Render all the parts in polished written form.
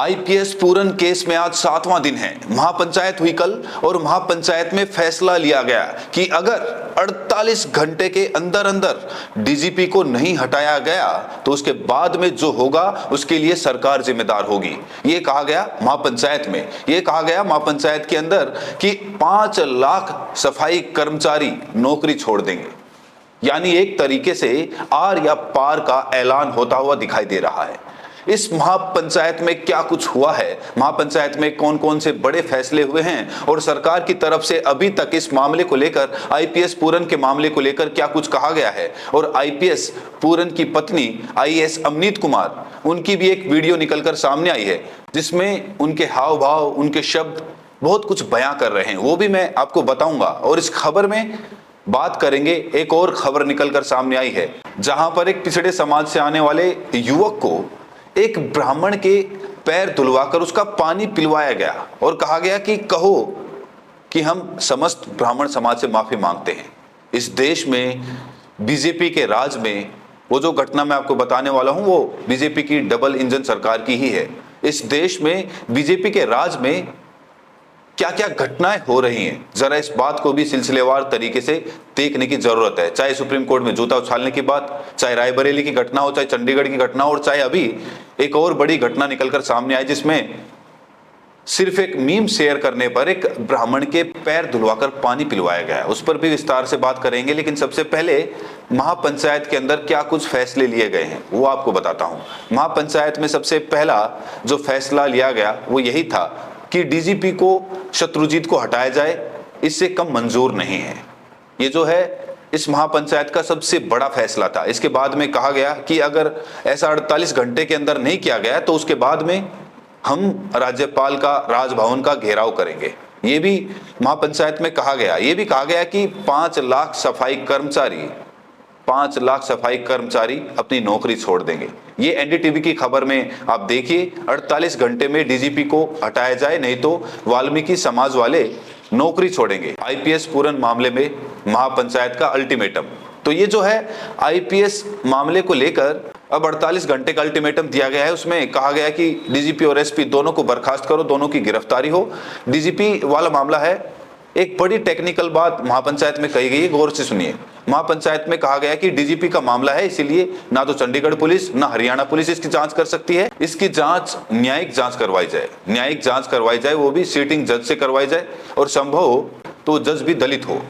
IPS पूरन case में आज 7वां दिन है। महापंचायत हुई कल और महापंचायत में फैसला लिया गया कि अगर 48 घंटे के अंदर अंदर डीजीपी को नहीं हटाया गया तो उसके बाद में जो होगा उसके लिए सरकार जिम्मेदार होगी। ये कहा गया महापंचायत में, ये कहा गया महापंचायत के अंदर कि 5 लाख सफाई कर्मचारी नौकरी छोड़ देंगे। यानी एक तरीके से आर या पार का ऐलान होता हुआ दिखाई दे रहा है। इस महापंचायत में क्या कुछ हुआ है, महापंचायत में कौन कौन से बड़े फैसले हुए हैं और सरकार की तरफ से अभी तक इस मामले को लेकर, आईपीएस पूरन के मामले को लेकर क्या कुछ कहा गया है। और आईपीएस पूरन की पत्नी आईएएस अमनीत कुमार, उनकी भी एक वीडियो निकलकर सामने आई है जिसमें उनके हाव भाव, उनके शब्द बहुत कुछ बयां कर रहे हैं, वो भी मैं आपको बताऊंगा। और इस खबर में बात करेंगे, एक और खबर निकलकर सामने आई है जहां पर एक पिछड़े समाज से आने वाले युवक को एक ब्राह्मण के पैर धुलवाकर उसका पानी पिलवाया गया और कहा गया कि कहो कि हम समस्त ब्राह्मण समाज से माफी मांगते हैं। इस देश में बीजेपी के राज में वो जो घटना मैं आपको बताने वाला हूं वो बीजेपी की डबल इंजन सरकार की ही है। इस देश में बीजेपी के राज में क्या क्या घटनाएं हो रही हैं, जरा इस बात को भी सिलसिलेवार तरीके से देखने की जरूरत है। चाहे सुप्रीम कोर्ट में जूता उछालने की बात, चाहे रायबरेली की घटना हो, चाहे चंडीगढ़ की घटना हो, और चाहे अभी एक और बड़ी घटना निकलकर सामने आई जिसमें सिर्फ एक मीम शेयर करने पर एक ब्राह्मण के पैर धुलवाकर पानी पिलवाया गया। उस पर भी विस्तार से बात करेंगे, लेकिन सबसे पहले महापंचायत के अंदर क्या कुछ फैसले लिए गए हैं वो आपको बताता हूं। महापंचायत में सबसे पहला जो फैसला लिया गया वो यही था कि डीजीपी को, शत्रुजीत को हटाया जाए, इससे कम मंजूर नहीं है। ये जो है इस महापंचायत का सबसे बड़ा फैसला था। इसके बाद में कहा गया कि अगर ऐसा 48 घंटे के अंदर नहीं किया गया तो उसके बाद में हम राज्यपाल का राजभवन का घेराव करेंगे। ये भी महापंचायत में कहा गया। ये भी कहा गया कि 5 लाख सफाई कर्मचारी, 5 लाख सफाई कर्मचारी अपनी नौकरी छोड़ देंगे। ये एनडीटीवी की खबर में आप देखिए, 48 घंटे में डीजीपी को हटाया जाए नहीं तो वाल्मीकि समाज वाले नौकरी छोड़ेंगे। आईपीएस पूरन मामले में महापंचायत का अल्टीमेटम। तो ये जो है आईपीएस मामले को लेकर अब 48 घंटे का अल्टीमेटम दिया गया है। उसमें कहा गया कि डीजीपी और एसपी दोनों को बर्खास्त करो, दोनों की गिरफ्तारी हो। डीजीपी वाला मामला है। एक बड़ी टेक्निकल बात महापंचायत में कही गई है, गौर से सुनिए। महापंचायत में कहा गया कि डीजीपी का मामला है, इसीलिए ना तो चंडीगढ़ पुलिस ना हरियाणा पुलिस इसकी जांच कर सकती है। इसकी जांच न्यायिक जांच करवाई जाए, न्यायिक जांच करवाई जाए, वो भी सीटिंग जज से करवाई जाए, और संभव हो तो जज भी दलित हो,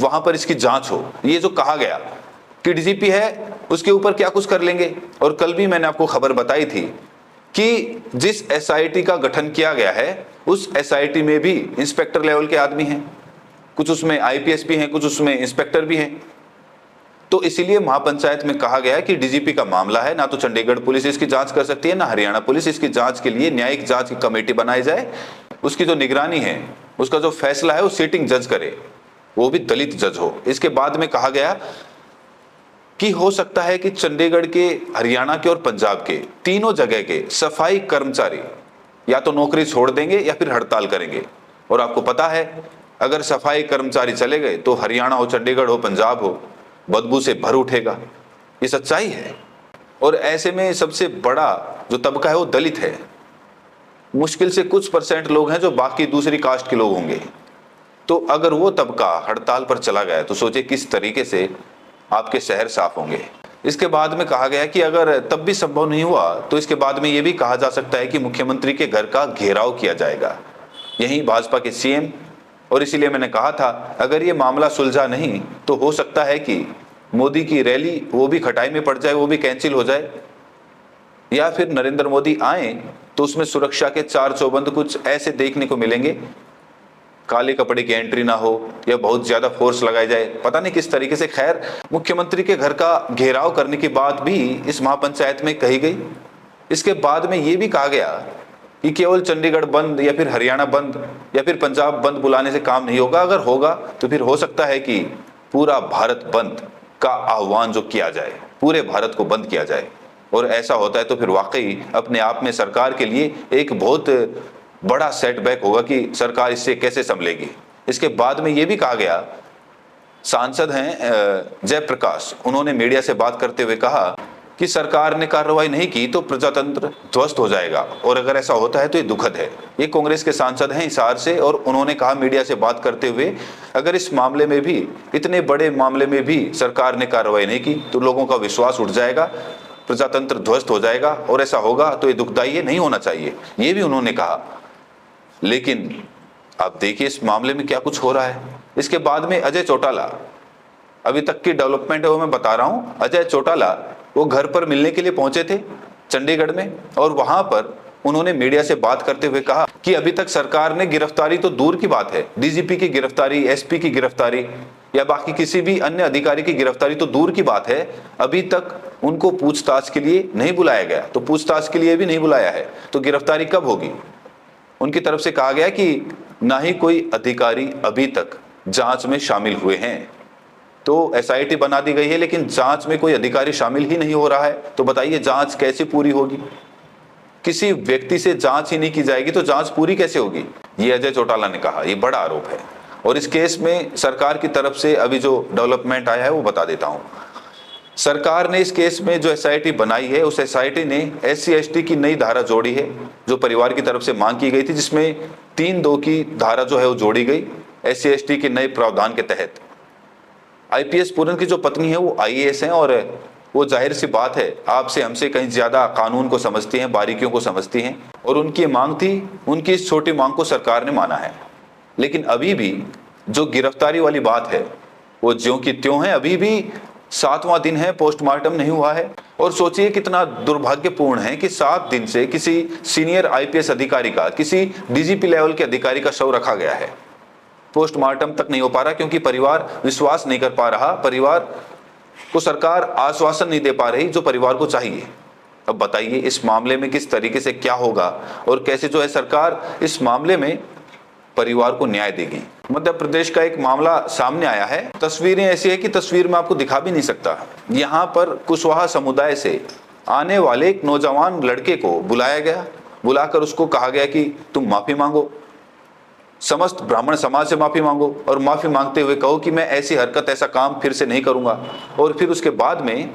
वहां पर इसकी जांच हो। ये जो कहा गया कि डीजीपी है उसके ऊपर क्या कुछ कर लेंगे। और कल भी मैंने आपको खबर बताई थी कि जिस एसआईटी का गठन किया गया है उस एसआईटी में भी इंस्पेक्टर लेवल के आदमी हैं, कुछ उसमें आईपीएस भी हैं, कुछ उसमें इंस्पेक्टर भी हैं। तो इसीलिए महापंचायत में कहा गया कि डीजीपी का मामला है, ना तो चंडीगढ़ पुलिस इसकी जांच कर सकती है ना हरियाणा पुलिस। इसकी जांच के लिए न्यायिक जांच की कमेटी बनाई जाए, उसकी जो निगरानी है, उसका जो फैसला है वो सीटिंग जज करे, वो भी दलित जज हो। इसके बाद में कहा गया कि हो सकता है कि चंडीगढ़ के, हरियाणा के और पंजाब के तीनों जगह के सफाई कर्मचारी या तो नौकरी छोड़ देंगे या फिर हड़ताल करेंगे। और आपको पता है अगर सफाई कर्मचारी चले गए तो हरियाणा हो, चंडीगढ़ हो, पंजाब हो, बदबू से भर उठेगा। ये सच्चाई है। और ऐसे में सबसे बड़ा जो तबका है वो दलित है। मुश्किल से कुछ % लोग हैं जो बाकी दूसरी कास्ट के लोग होंगे। तो अगर वो तबका हड़ताल पर चला गया तो सोचिए किस तरीके से आपके शहर साफ होंगे। इसके बाद में कहा गया कि अगर तब भी संभव नहीं हुआ तो इसके बाद में ये भी कहा जा सकता है कि मुख्यमंत्री के घर का घेराव किया जाएगा, यही भाजपा के सीएम। और इसीलिए मैंने कहा था अगर ये मामला सुलझा नहीं तो हो सकता है कि मोदी की रैली वो भी खटाई में पड़ जाए, वो भी कैंसिल हो जाए, या फिर नरेंद्र मोदी आए तो उसमें सुरक्षा के 4 चौबंद कुछ ऐसे देखने को मिलेंगे, काले कपड़े की एंट्री ना हो या बहुत ज्यादा फोर्स लगाई जाए, पता नहीं किस तरीके से। खैर, मुख्यमंत्री के घर का घेराव करने की बात भी इस महापंचायत में कही गई। इसके बाद में ये भी कहा गया कि केवल चंडीगढ़ बंद या फिर हरियाणा बंद या फिर पंजाब बंद बुलाने से काम नहीं होगा। अगर होगा तो फिर हो सकता है कि पूरा भारत बंद का आह्वान जो किया जाए, पूरे भारत को बंद किया जाए। और ऐसा होता है तो फिर वाकई अपने आप में सरकार के लिए एक बहुत बड़ा सेटबैक होगा कि सरकार इससे कैसे संभलेगी। इसके बाद में ये भी कहा गया, सांसद हैं जयप्रकाश, उन्होंने मीडिया से बात करते हुए कहा कि सरकार ने कार्रवाई नहीं की तो प्रजातंत्र ध्वस्त हो जाएगा, और अगर ऐसा होता है तो ये दुखद है। ये कांग्रेस के सांसद हैं हिसार से, और उन्होंने कहा मीडिया से बात करते हुए, अगर इस मामले में भी, इतने बड़े मामले में भी सरकार ने कार्रवाई नहीं की तो लोगों का विश्वास उठ जाएगा, प्रजातंत्र ध्वस्त हो जाएगा, और ऐसा होगा तो ये दुखदायी नहीं होना चाहिए, ये भी उन्होंने कहा। लेकिन आप देखिए इस मामले में क्या कुछ हो रहा है। इसके बाद में अजय चौटाला, अभी तक की डेवलपमेंट है वो मैं बता रहा हूं। अजय चौटाला वो घर पर मिलने के लिए पहुंचे थे चंडीगढ़ में, और वहां पर उन्होंने मीडिया से बात करते हुए कहा कि अभी तक सरकार ने गिरफ्तारी तो दूर की बात है, डीजीपी की गिरफ्तारी, एसपी की गिरफ्तारी या बाकी किसी भी अन्य अधिकारी की गिरफ्तारी तो दूर की बात है, अभी तक उनको पूछताछ के लिए नहीं बुलाया गया। तो पूछताछ के लिए भी नहीं बुलाया है तो गिरफ्तारी कब होगी? उनकी तरफ से कहा गया कि ना ही कोई अधिकारी अभी तक जांच में शामिल हुए हैं। तो एसआईटी बना दी गई है, लेकिन जांच में कोई अधिकारी शामिल ही नहीं हो रहा है, तो बताइए जांच कैसे पूरी होगी? किसी व्यक्ति से जांच ही नहीं की जाएगी तो जांच पूरी कैसे होगी? ये अजय चौटाला ने कहा, ये बड़ा आरोप है। और इस केस में सरकार की तरफ से अभी जो डेवलपमेंट आया है वो बता देता हूं। सरकार ने इस केस में जो एसआईटी बनाई है, उस एसआईटी ने SC/ST की नई धारा जोड़ी है, जो परिवार की तरफ से मांग की गई थी, जिसमें 3(2) की धारा जो है वो जोड़ी गई SC/ST के नए प्रावधान के तहत। IPS पूरन की जो पत्नी है वो IAS है, और वो जाहिर सी बात है आपसे हमसे कहीं ज्यादा कानून को समझती हैं, बारीकियों को समझती हैं, और उनकी मांग थी, उनकी इस छोटी मांग को सरकार ने माना है। लेकिन अभी भी जो गिरफ्तारी वाली बात है वो ज्यों की त्यों है, अभी भी 7वां दिन है, पोस्टमार्टम नहीं हुआ है। और सोचिए कितना दुर्भाग्यपूर्ण है कि 7 दिन से किसी सीनियर IPS अधिकारी का, किसी DGP लेवल के अधिकारी का शव रखा गया है, पोस्टमार्टम तक नहीं हो पा रहा, क्योंकि परिवार विश्वास नहीं कर पा रहा, परिवार को सरकार आश्वासन नहीं दे पा रही जो परिवार को चाहिए। अब बताइए इस मामले में किस तरीके से क्या होगा, और कैसे जो है सरकार इस मामले में परिवार को न्याय देगी। मध्य प्रदेश का एक मामला सामने आया है, तस्वीरें ऐसी है कि तस्वीर में आपको दिखा भी नहीं सकता। यहाँ पर कुशवाहा समुदाय से आने वाले एक नौजवान लड़के को बुलाया गया, बुलाकर उसको कहा गया कि तुम माफी मांगो, समस्त ब्राह्मण समाज से माफी मांगो, और माफी मांगते हुए कहो कि मैं ऐसी हरकत, ऐसा काम फिर से नहीं करूंगा। और फिर उसके बाद में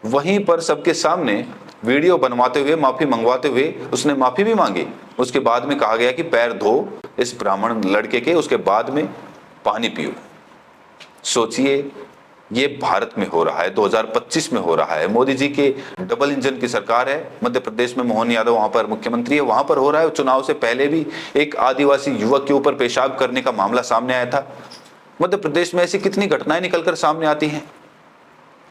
वहीं पर सबके सामने वीडियो बनवाते हुए, माफी मंगवाते हुए उसने माफी भी मांगी। उसके बाद में कहा गया कि पैर धो इस ब्राह्मण लड़के के, उसके बाद में पानी पियो। सोचिए ये भारत में हो रहा है, 2025 में हो रहा है। मोदी जी के डबल इंजन की सरकार है, मध्य प्रदेश में मोहन यादव वहां पर मुख्यमंत्री है, वहां पर हो रहा है। चुनाव से पहले भी एक आदिवासी युवक के ऊपर पेशाब करने का मामला सामने आया था। मध्य प्रदेश में ऐसी कितनी घटनाएं निकलकर सामने आती हैं।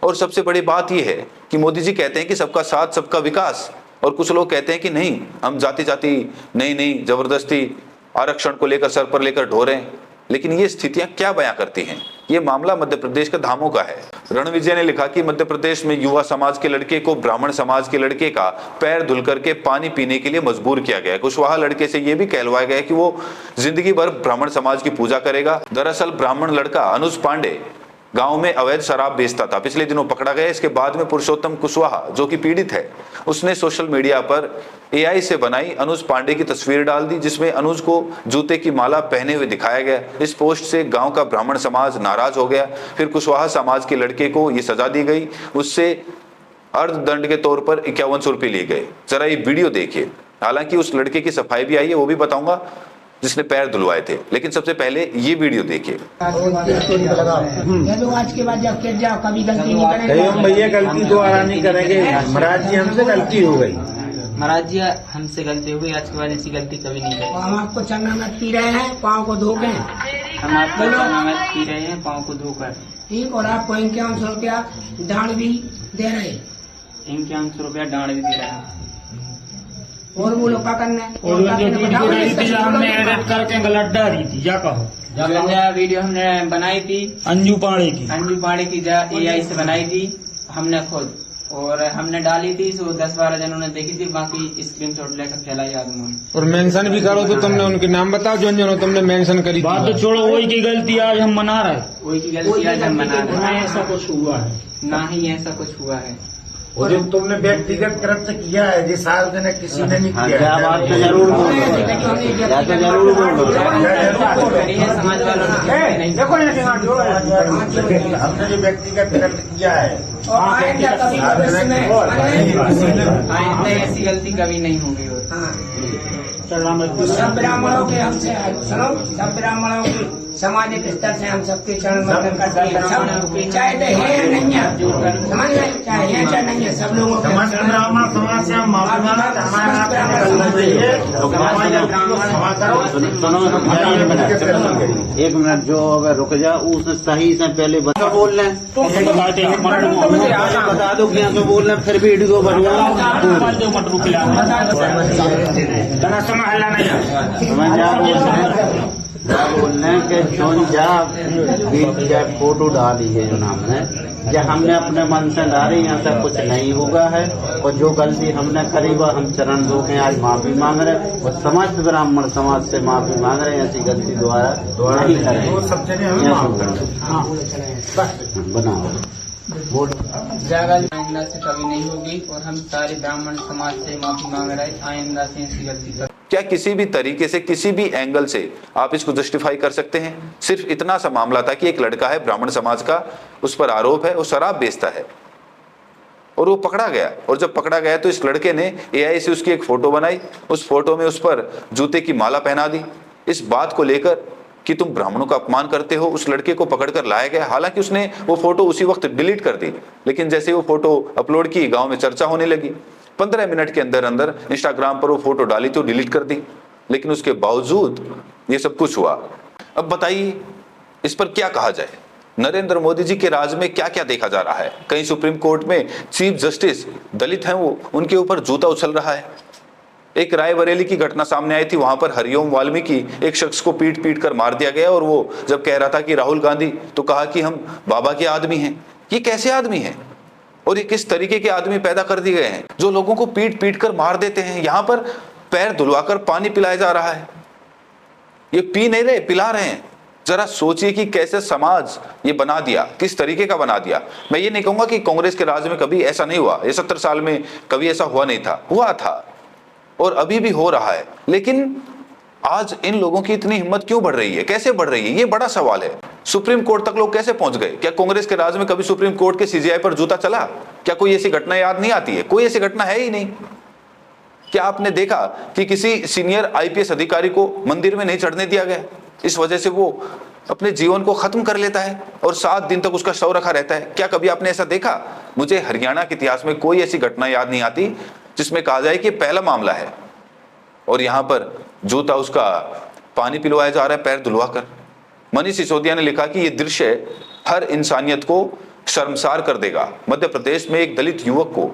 और सबसे बड़ी बात यह है कि मोदी जी कहते हैं कि सबका साथ सबका विकास, और कुछ लोग कहते हैं कि नहीं, हम जाति जाति नहीं जबरदस्ती आरक्षण को लेकर सर पर लेकर ढो रहे हैं। लेकिन ये स्थितियां क्या बयां करती हैं? ये मामला मध्य प्रदेश का धामों का है। रणविजय ने लिखा कि मध्य प्रदेश में युवा समाज के लड़के को ब्राह्मण समाज के लड़के का पैर धुल करके पानी पीने के लिए मजबूर किया गया। कुशवाहा लड़के से यह भी कहलवाया गया कि वो जिंदगी भर ब्राह्मण समाज की पूजा करेगा। दरअसल ब्राह्मण लड़का अनुज पांडे गांव में अवैध शराब बेचता था, पिछले दिनों पकड़ा गया। इसके बाद में पुरुषोत्तम कुशवाहा जो कि पीड़ित है, उसने सोशल मीडिया पर AI से बनाई अनुज पांडे की तस्वीर डाल दी, जिसमें अनुज को जूते की माला पहने हुए दिखाया गया। इस पोस्ट से गांव का ब्राह्मण समाज नाराज हो गया। फिर कुशवाहा समाज के लड़के को ये सजा दी गई, उससे अर्धदंड के तौर पर 5100 रुपये लिए गए। जरा ये वीडियो देखिए। हालांकि उस लड़के की सफाई भी आई है, वो भी बताऊंगा, जिसने पैर धुलवाए थे। लेकिन सबसे पहले ये वीडियो देखिए। आज के बाद जब फिर जाओ, कभी गलती नहीं करेंगे भैया, गलती दोबारा नहीं करेंगे। महाराज जी हमसे गलती हो गई, महाराज जी हमसे गलती हो गई, आज के बाद ऐसी गलती कभी नहीं करेंगे। हम आपको चंगा मत पी रहे हैं, पाँव को धो के हम आपको चंगा मत पी रहे हैं, पाँव को धोकर, ठीक। और आपको 5100 रुपया डांड भी दे रहे हैं, 5100 रुपया डांड भी दे रहे हैं। और वो लोग पकड़ने हमने एडिट करके गलत डाली थी, क्या कहो। वीडियो हमने बनाई थी अंजू पाड़े की AI से बनाई थी हमने खुद, और हमने डाली थी। 10-12 जनों ने देखी थी, बाकी स्क्रीनशॉट लेकर फैलाई आदमी। और मेंशन भी करो तो तुमने उनके नाम बताओ जो जो तुमने मेंशन करी। बात तो छोड़ो, वही की गलती आज हम मना रहे, वही की गलती आज हम मना रहे हैं। ऐसा कुछ हुआ है ना ही ऐसा कुछ हुआ है। वो जो तुमने व्यक्तिगत कृत्य किया है ये सार्वजनिक किसी ने नहीं किया क्या बात तो जरूर बोलो, या तो जरूर बोलो। समाज वालों ने नहीं हमने जो व्यक्तिगत कृत्य किया है आइंदा ऐसी गलती कभी नहीं होगी। सब ब्राह्मणों के हमसे सुनो, सब ब्राह्मणों की सामाजिक स्तर से हम सबके चरण वंदन करते हैं। सब चाहे तो है या नहीं है, समझ रहे, चाहे है चाहे नहीं है, सब लोगों के ब्राह्मण समाज से हम माफी मांगते हैं। सुनो एक मिनट, जो अगर रुक जा उस सही से पहले बता बोल रहे हैं, बता दो क्या तो बोल रहे हैं, फिर वीडियो बनवा क्या बोल रहे हैं कि जो फोटो डाली है जो हमने, या हमने अपने मन से डाली, यहाँ तक कुछ नहीं होगा है। और जो गलती हमने करी वह हम चरण दो के आज माफी मांग रहे और समस्त ब्राह्मण समाज से माफी मांग रहे हैं। ऐसी गलती दोबारा नहीं करें। बनाओ आइंदा से कभी नहीं होगी और हम सारे ब्राह्मण समाज से माफी मांग रहे हैं। आइंदा से ऐसी गलती कर क्या किसी भी तरीके से, किसी भी एंगल से आप इसको जस्टिफाई कर सकते हैं? सिर्फ इतना सा मामला था कि एक लड़का है ब्राह्मण समाज का, उस पर आरोप है वो शराब बेचता है और वो पकड़ा गया। और जब पकड़ा गया तो इस लड़के ने एआई से उसकी एक फोटो बनाई, उस फोटो में उस पर जूते की माला पहना दी। इस बात को लेकर कि तुम ब्राह्मणों का अपमान करते हो, उस लड़के को पकड़कर लाया गया। हालांकि उसने वो फोटो उसी वक्त डिलीट कर दी, लेकिन जैसे वो फोटो अपलोड की गांव में चर्चा होने लगी। 15 मिनट के अंदर अंदर इंस्टाग्राम पर वो फोटो डाली तो डिलीट कर दी, लेकिन उसके बावजूद ये सब कुछ हुआ। अब बताइए इस पर क्या कहा जाए? नरेंद्र मोदी जी के राज में क्या क्या देखा जा रहा है? कहीं सुप्रीम कोर्ट में चीफ जस्टिस दलित हैं, वो उनके ऊपर जूता उछल रहा है। एक रायबरेली की घटना सामने आई थी, वहां पर हरिओम वाल्मीकि एक शख्स को पीट पीट कर मार दिया गया और वो जब कह रहा था कि राहुल गांधी, तो कहा कि हम बाबा के आदमी हैं। ये कैसे आदमी हैं और ये किस तरीके के आदमी पैदा कर दिए गए हैं जो लोगों को पीट पीट कर मार देते हैं? यहां पर पैर धुलवाकर पानी पिलाया जा रहा है, ये पी नहीं रहे, पिला रहे हैं। जरा सोचिए कि कैसे समाज ये बना दिया, किस तरीके का बना दिया। मैं ये नहीं कहूंगा कि कांग्रेस के राज में कभी ऐसा नहीं हुआ, ये 70 साल में कभी ऐसा हुआ नहीं था, हुआ था और अभी भी हो रहा है। लेकिन आज इन लोगों की इतनी हिम्मत क्यों बढ़ रही है, कैसे बढ़ रही है, ये बड़ा सवाल है। सुप्रीम कोर्ट तक लोग कैसे पहुंच गए? क्या कांग्रेस के राज में कभी सुप्रीम कोर्ट के सीजीआई पर जूता चला? क्या कोई ऐसी घटना याद नहीं आती है? कोई ऐसी घटना है ही नहीं। क्या आपने देखा कि किसी सीनियर आईपीएस अधिकारी को मंदिर में नहीं चढ़ने दिया गया, इस वजह से वो अपने जीवन को खत्म कर लेता है और 7 दिन तक उसका शव रखा रहता है? क्या कभी आपने ऐसा देखा? मुझे हरियाणा के इतिहास में कोई ऐसी घटना याद नहीं आती जिसमें कहा जाए कि पहला मामला है और यहां पर जूता उसका पानी पिलवाया जा रहा है पैर धुलवा कर। मनीष सिसोदिया ने लिखा कि यह दृश्य हर इंसानियत को शर्मसार कर देगा। मध्य प्रदेश में एक दलित युवक को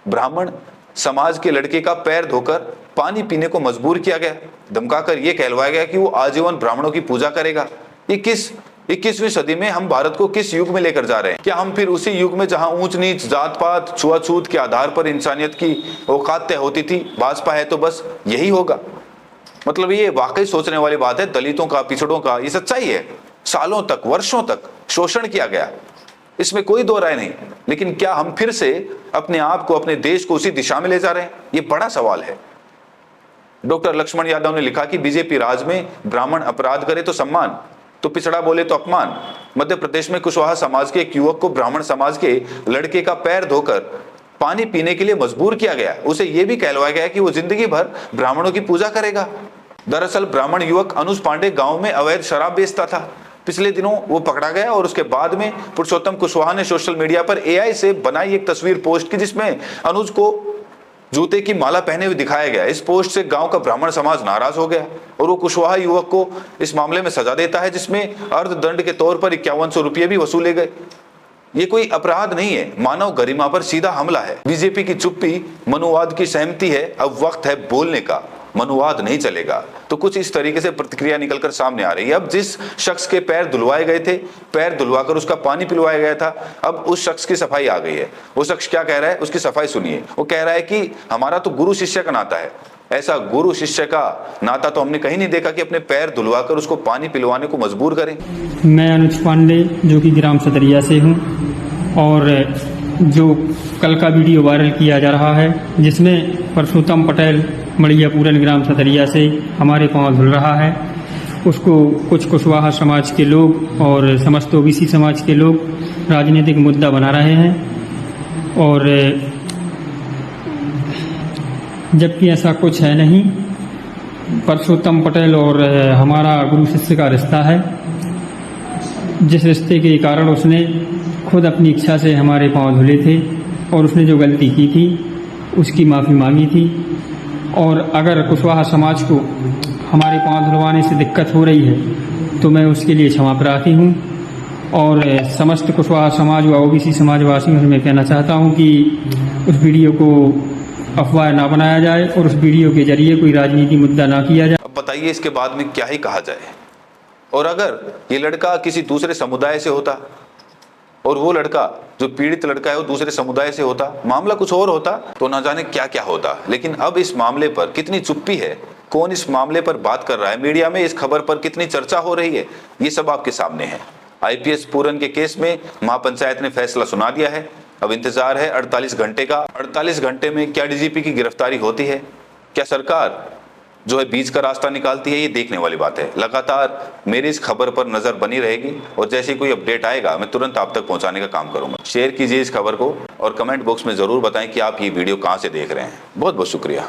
ब्राह्मण समाज के लड़के का पैर धोकर पानी पीने को मजबूर किया गया, धमकाकर यह कहलवाया गया कि वो आजीवन ब्राह्मणों की पूजा करेगा। ये किस 21वीं सदी में हम भारत को किस युग में लेकर जा रहे हैं? क्या हम फिर उसी युग में जहां ऊंच नीच, जात पात, छुआछूत के आधार पर इंसानियत की औकात तय होती थी? भाजपा है तो बस यही होगा। मतलब ये वाकई सोचने वाली बात है। दलितों का, पिछड़ों का ये सच्चाई है। सालों तक, वर्षों तक शोषण किया गया, इसमें कोई दो राय नहीं। लेकिन क्या हम फिर से अपने आप को, अपने देश को उसी दिशा में ले जा रहे हैं? ये बड़ा सवाल है। डॉक्टर लक्ष्मण यादव ने लिखा कि बीजेपी राज में ब्राह्मण अपराध करे तो सम्मान, तो पिछड़ा बोले तो अपमान। मध्य प्रदेश में कुशवाहा समाज के एक युवक को ब्राह्मण समाज के लड़के का पैर धोकर पानी पीने के लिए मजबूर किया गया। उसे यह भी कहलवाया गया कि वो जिंदगी भर ब्राह्मणों की पूजा करेगा। दरअसल ब्राह्मण युवक अनुज पांडे गांव में अवैध शराब बेचता था। पिछले दिनों वो पकड़ा गया और उसके बाद में पुरुषोत्तम कुशवाहा ने सोशल मीडिया पर एआई से बनाई एक तस्वीर पोस्ट की जिसमें अनुज को जूते की माला पहने हुए दिखाया गया। इस पोस्ट से गांव का ब्राह्मण समाज नाराज हो गया और वो कुशवाहा युवक को इस मामले में सजा देता है, जिसमें अर्धदंड के तौर पर 5100 रुपये भी वसूले गए। ये कोई अपराध नहीं है, मानव गरिमा पर सीधा हमला है। बीजेपी की चुप्पी मनुवाद की सहमति है। अब वक्त है बोलने का, मनुवाद नहीं चलेगा। तो कुछ इस तरीके से प्रतिक्रिया निकलकर सामने आ रही है। अब जिस शख्स के पैर धुलवाए गए थे, पैर धुलवाकर उसका पानी पिलवाया गया था, अब उस शख्स की सफाई आ गई है। वो शख्स क्या कह रहा है, उसकी सफाई सुनिए। वो कह रहा है कि हमारा तो गुरु शिष्य का नाता है। ऐसा गुरु शिष्य का नाता तो हमने कहीं नहीं देखा कि अपने पैर धुलवाकर उसको पानी पिलवाने को मजबूर करें। मैं अनुज पांडे, जो कि ग्राम सदरिया से हूँ, और जो कल का वीडियो वायरल किया जा रहा है, जिसमें परसोत्तम पटेल मड़िया पूरन ग्राम सतरिया से हमारे पांव धुल रहा है। उसको कुछ कुशवाहा समाज के लोग और समस्त ओबीसी समाज के लोग राजनीतिक मुद्दा बना रहे हैं, और जबकि ऐसा कुछ है नहीं। परसोत्तम पटेल और हमारा गुरु शिष्य का रिश्ता है, जिस रिश्ते के कारण उसने खुद अपनी इच्छा से हमारे पांव धुले थे और उसने जो गलती की थी उसकी माफ़ी मांगी थी। और अगर कुशवाहा समाज को हमारे पांव धुलवाने से दिक्कत हो रही है तो मैं उसके लिए क्षमा प्रार्थी हूँ, और समस्त कुशवाहा समाज व ओबीसी समाजवासियों से मैं कहना चाहता हूँ कि उस वीडियो को अफवाह ना बनाया जाए और उस वीडियो के जरिए कोई राजनीति मुद्दा ना किया जाए। अब बताइए इसके बाद में क्या ही कहा जाए। और अगर ये लड़का किसी दूसरे समुदाय से होता और वो लड़का जो पीड़ित लड़का है वो दूसरे समुदाय से होता, मामला कुछ और होता, तो ना जाने क्या क्या होता। लेकिन अब इस मामले पर कितनी चुप्पी है, कौन इस मामले पर बात कर रहा है, मीडिया में इस खबर पर कितनी चर्चा हो रही है, ये सब आपके सामने है। आईपीएस पूरन के केस में महापंचायत ने फैसला सुना दिया है। अब इंतजार है 48 घंटे का। 48 घंटे में क्या डीजीपी की गिरफ्तारी होती है, क्या सरकार जो है बीच का रास्ता निकालती है, ये देखने वाली बात है। लगातार मेरी इस खबर पर नजर बनी रहेगी और जैसे कोई अपडेट आएगा मैं तुरंत आप तक पहुंचाने का काम करूंगा। शेयर कीजिए इस खबर को और कमेंट बॉक्स में जरूर बताएं कि आप ये वीडियो कहां से देख रहे हैं। बहुत बहुत शुक्रिया।